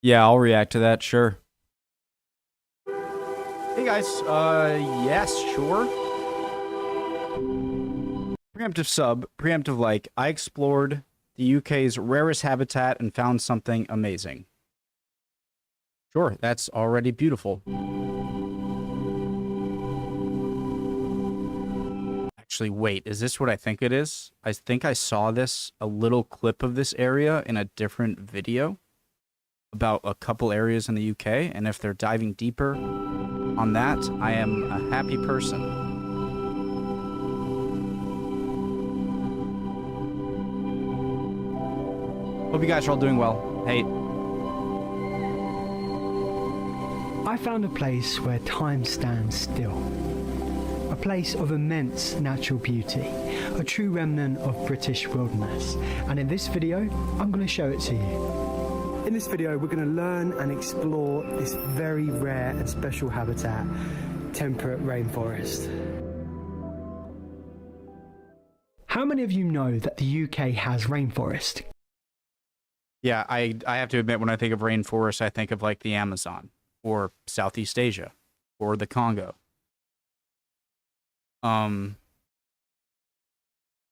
Yeah, I'll react to that, sure. Hey guys, yes, sure. Preemptive like, I explored the UK's rarest habitat and found something amazing. Sure, that's already beautiful. Actually, wait, is this what I think it is? I think I saw a little clip of this area in a different video about a couple areas in the UK, and if they're diving deeper on that, I am a happy person. Hope you guys are all doing well. Hey. I found a place where time stands still. A place of immense natural beauty, a true remnant of British wilderness. And in this video, I'm going to show it to you. In this video, we're going to learn and explore this very rare and special habitat, temperate rainforest. How many of you know that the UK has rainforest? Yeah, I have to admit, when I think of rainforest, I think of like the Amazon or Southeast Asia or the Congo.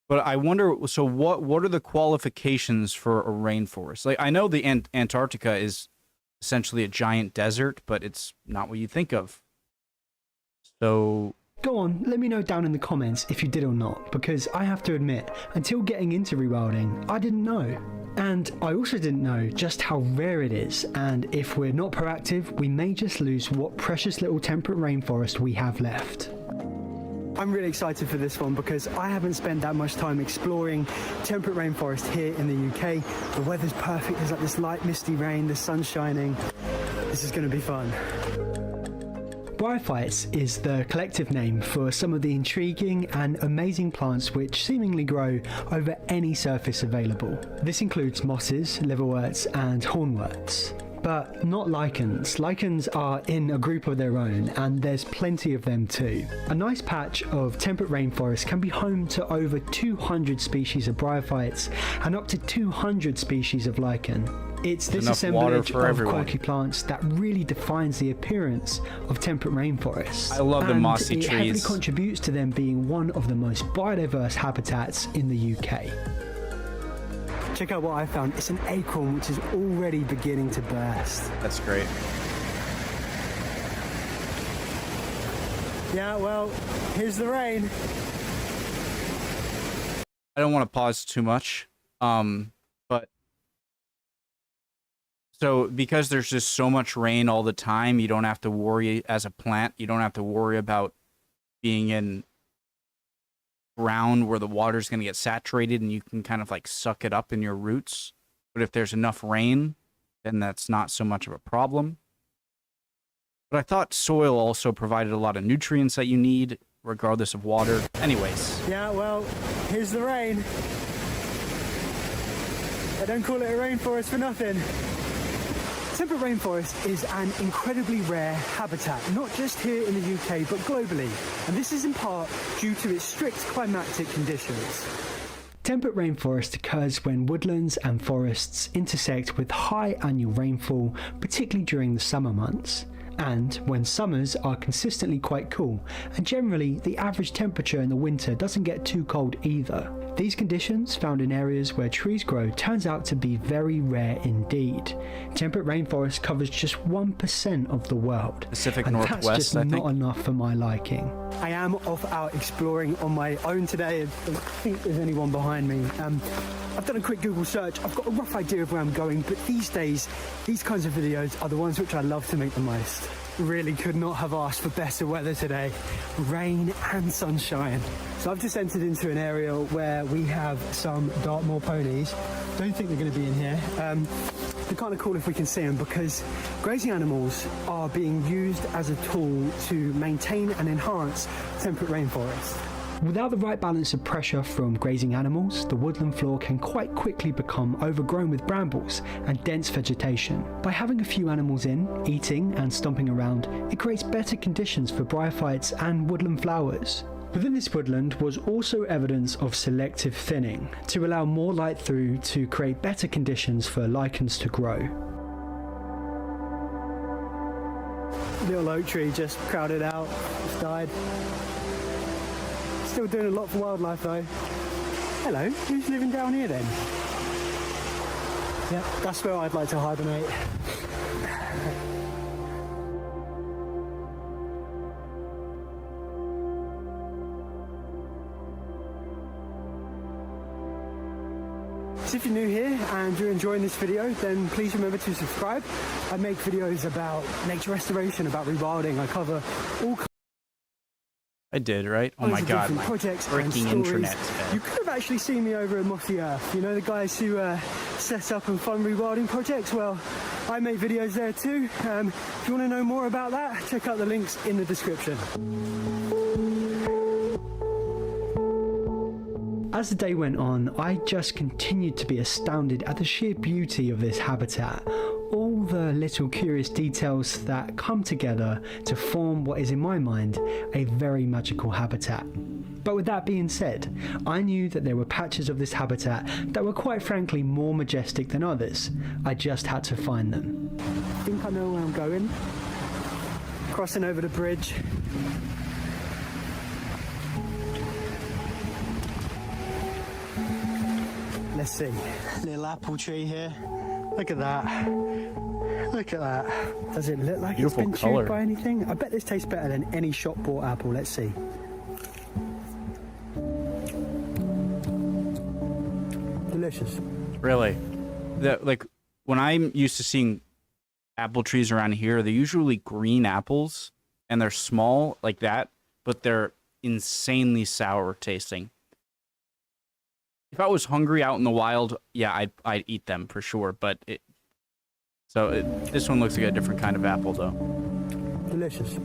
But I wonder, so what are the qualifications for a rainforest? Like, I know the Antarctica is essentially a giant desert, but it's not what you think of. So go on, let me know down in the comments if you did or not, because I have to admit, until getting into rewilding, I didn't know. And I also didn't know just how rare it is, and if we're not proactive, we may just lose what precious little temperate rainforest we have left. I'm really excited for this one because I haven't spent that much time exploring temperate rainforest here in the UK. The weather's perfect, there's like this light misty rain, the sun's shining. This is going to be fun. Bryophytes is the collective name for some of the intriguing and amazing plants which seemingly grow over any surface available. This includes mosses, liverworts and hornworts. But not lichens. Lichens are in a group of their own, and there's plenty of them too. A nice patch of temperate rainforest can be home to over 200 species of bryophytes and up to 200 species of lichen. It's this assemblage of quirky plants that really defines the appearance of temperate rainforests. I love the mossy trees. It heavily contributes to them being one of the most biodiverse habitats in the UK. Check out what I found. It's an acorn which is already beginning to burst. That's great. Yeah, well, here's the rain. I don't want to pause too much, but so because there's just so much rain all the time, you don't have to worry as a plant. You don't have to worry about being in ground where the water's going to get saturated and you can kind of like suck it up in your roots. But if there's enough rain, then that's not so much of a problem. But I thought soil also provided a lot of nutrients that you need regardless of water. Anyways. Yeah, well, here's the rain. I don't call it a rainforest for nothing. Temperate rainforest is an incredibly rare habitat, not just here in the UK, but globally. And this is in part due to its strict climatic conditions. Temperate rainforest occurs when woodlands and forests intersect with high annual rainfall, particularly during the summer months, and when summers are consistently quite cool, and generally the average temperature in the winter doesn't get too cold either. These conditions, found in areas where trees grow, turns out to be very rare indeed. Temperate rainforest covers just 1% of the world. Pacific and Northwest, that's just I think. not enough for my liking. I am off out exploring on my own today. I don't think there's anyone behind me. I've done a quick Google search. I've got a rough idea of where I'm going, but these days, these kinds of videos are the ones which I love to make the most. Really could not have asked for better weather today. Rain and sunshine. So I've just entered into an area where we have some Dartmoor ponies. Don't think they're going to be in here. They're kind of cool if we can see them because grazing animals are being used as a tool to maintain and enhance temperate rainforests. Without the right balance of pressure from grazing animals, the woodland floor can quite quickly become overgrown with brambles and dense vegetation. By having a few animals in, eating and stomping around, it creates better conditions for bryophytes and woodland flowers. Within this woodland was also evidence of selective thinning, to allow more light through to create better conditions for lichens to grow. Little oak tree just crowded out, just died. Still doing a lot for wildlife though. Hello, who's living down here then? Yep, that's where I'd like to hibernate. So if you're new here and you're enjoying this video, then please remember to subscribe. I make videos about nature restoration, about rewilding. I cover all I did, right? Oh my god, my projects freaking internet. You could have actually seen me over at Mossy Earth. You know, the guys who set up and fund rewilding projects? Well, I make videos there too. If you want to know more about that, check out the links in the description. As the day went on, I just continued to be astounded at the sheer beauty of this habitat. All the little curious details that come together to form what is in my mind a very magical habitat. But with that being said, I knew that there were patches of this habitat that were quite frankly more majestic than others. I just had to find them. I think I know where I'm going. Crossing over the bridge. Let's see, little apple tree here. Look at that. Look at that. Does it look like Beautiful it's been color. chewed by anything? I bet this tastes better than any shop bought apple. Let's see. Delicious. Really? Like, when I'm used to seeing apple trees around here, they're usually green apples, and they're small like that, but they're insanely sour tasting. If I was hungry out in the wild, yeah, I'd eat them for sure. But this one looks like a different kind of apple, though. Delicious.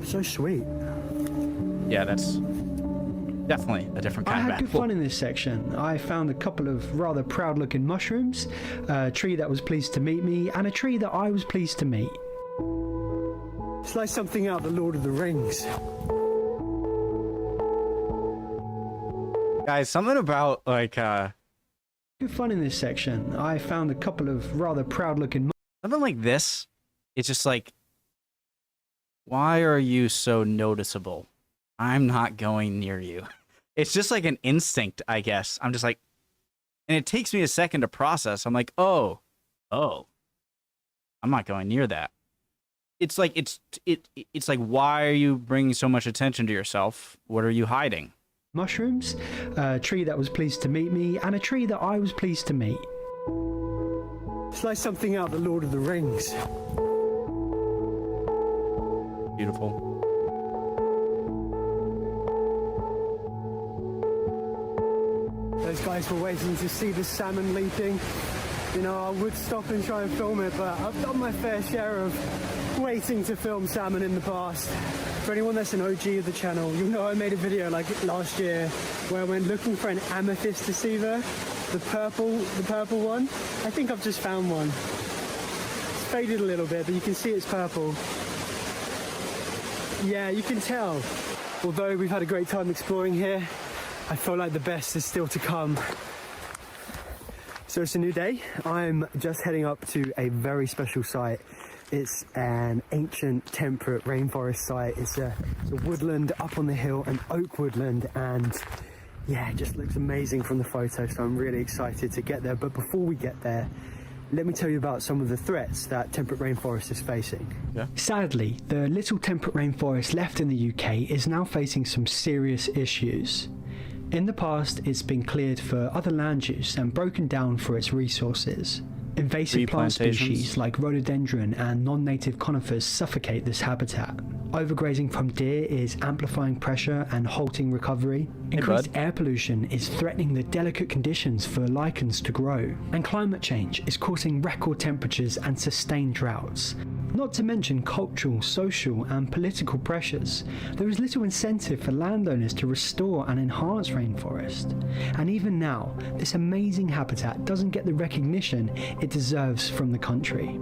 So sweet. Yeah, that's definitely a different kind of apple. I had good fun in this section. I found a couple of rather proud-looking mushrooms, a tree that was pleased to meet me, and a tree that I was pleased to meet. It's like something out of the Lord of the Rings. Guys, something about, like, Good fun in this section. I found a couple of rather proud-looking... something like this. It's just like, why are you so noticeable? I'm not going near you. It's just like an instinct, I guess. I'm just like, and it takes me a second to process. I'm like, oh, I'm not going near that. It's like, it's like, why are you bringing so much attention to yourself? What are you hiding? Mushrooms, a tree that was pleased to meet me, and a tree that I was pleased to meet. It's like something out of the Lord of the Rings. Beautiful. Those guys were waiting to see the salmon leaping. You know, I would stop and try and film it, but I've done my fair share of waiting to film salmon in the past. For anyone that's an OG of the channel, you'll know I made a video like last year where I went looking for an amethyst deceiver, the purple one. I think I've just found one. It's faded a little bit, but you can see it's purple. Yeah, you can tell. Although we've had a great time exploring here, I feel like the best is still to come. So it's a new day. I'm just heading up to a very special site. It's an ancient temperate rainforest site. It's a woodland up on the hill, an oak woodland, and yeah, it just looks amazing from the photo, so I'm really excited to get there. But before we get there, let me tell you about some of the threats that temperate rainforest is facing. Yeah. Sadly, the little temperate rainforest left in the UK is now facing some serious issues. In the past, it's been cleared for other land use and broken down for its resources. Invasive plant species like rhododendron and non-native conifers suffocate this habitat. Overgrazing from deer is amplifying pressure and halting recovery. Increased air pollution is threatening the delicate conditions for lichens to grow. And climate change is causing record temperatures and sustained droughts. Not to mention cultural, social and political pressures. There is little incentive for landowners to restore and enhance rainforest. And even now, this amazing habitat doesn't get the recognition it deserves from the country.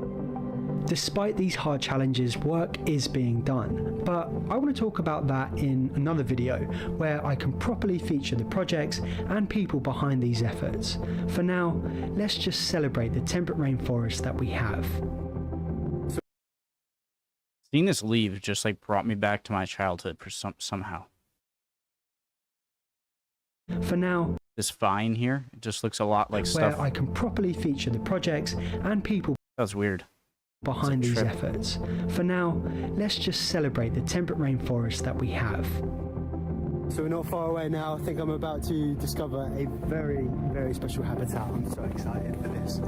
despite these hard challenges, work is being done. But I want to talk about that in another video, where I can properly feature the projects and people behind these efforts. For now, let's just celebrate the temperate rainforest that we have. Seeing this leaf just like brought me back to my childhood for somehow. For now, this vine here, it just looks a lot like where stuff. I can properly feature the projects and people That's weird. behind these trip. efforts. For now, let's just celebrate the temperate rainforest that we have. So we're not far away now. I think I'm about to discover a very, very special habitat. I'm so excited for this.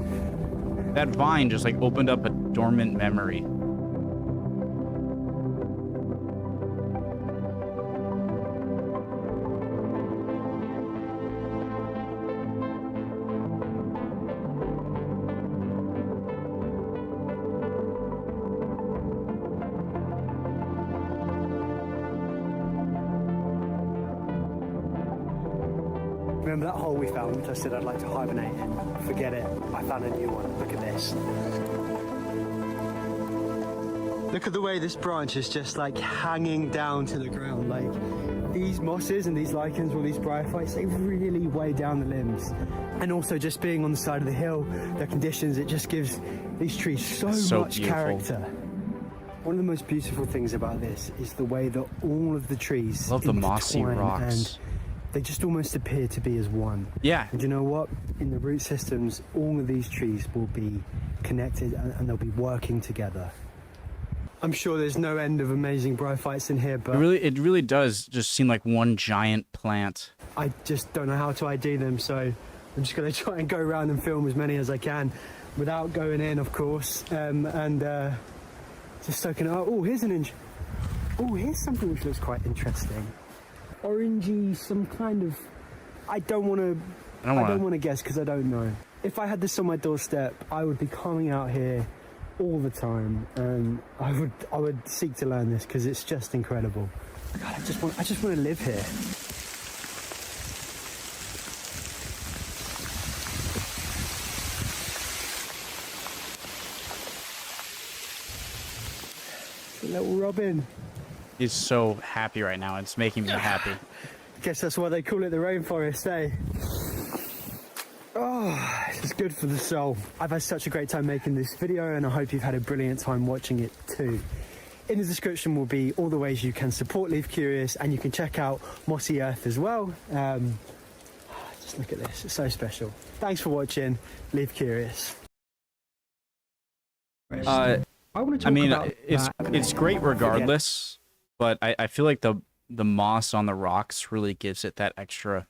That vine just like opened up a dormant memory. Remember that hole we found, which I said I'd like to hibernate in? Forget it. I found a new one. Look at this. Look at the way this branch is just like hanging down to the ground. Like these mosses and these lichens, all these bryophytes, they really weigh down the limbs. And also just being on the side of the hill, the conditions, it just gives these trees so much beautiful. character. One of the most beautiful things about this is the way that all of the trees Love the mossy intertwine rocks. and they just almost appear to be as one. Yeah. And you know what? In the root systems, all of these trees will be connected and they'll be working together. I'm sure there's no end of amazing bryophytes in here, but It really does just seem like one giant plant. I just don't know how to ID them, so I'm just going to try and go around and film as many as I can without going in, of course, just soaking it up. Oh, here's an inch. Oh, here's something which looks quite interesting. Orangey, some kind of. I don't want to guess because I don't know. If I had this on my doorstep, I would be coming out here all the time, and I would seek to learn this because it's just incredible. God, I just want to live here. It's a little robin. He's so happy right now. It's making me happy. Guess that's why they call it the rainforest, eh? Oh, it's good for the soul. I've had such a great time making this video, and I hope you've had a brilliant time watching it too. In the description will be all the ways you can support Leave Curious, and you can check out Mossy Earth as well. Just look at this, it's so special. Thanks for watching. Leave Curious. I want to talk about it's great regardless, but I feel like the moss on the rocks really gives it that extra.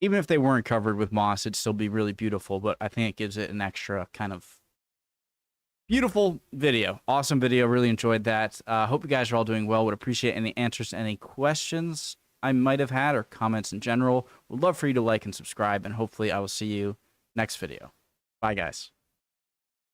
Even if they weren't covered with moss, it'd still be really beautiful, but I think it gives it an extra kind of beautiful video. Awesome video. Really enjoyed that. Hope you guys are all doing well. Would appreciate any answers to any questions I might have had or comments in general. Would love for you to like and subscribe, and hopefully I will see you next video. Bye, guys.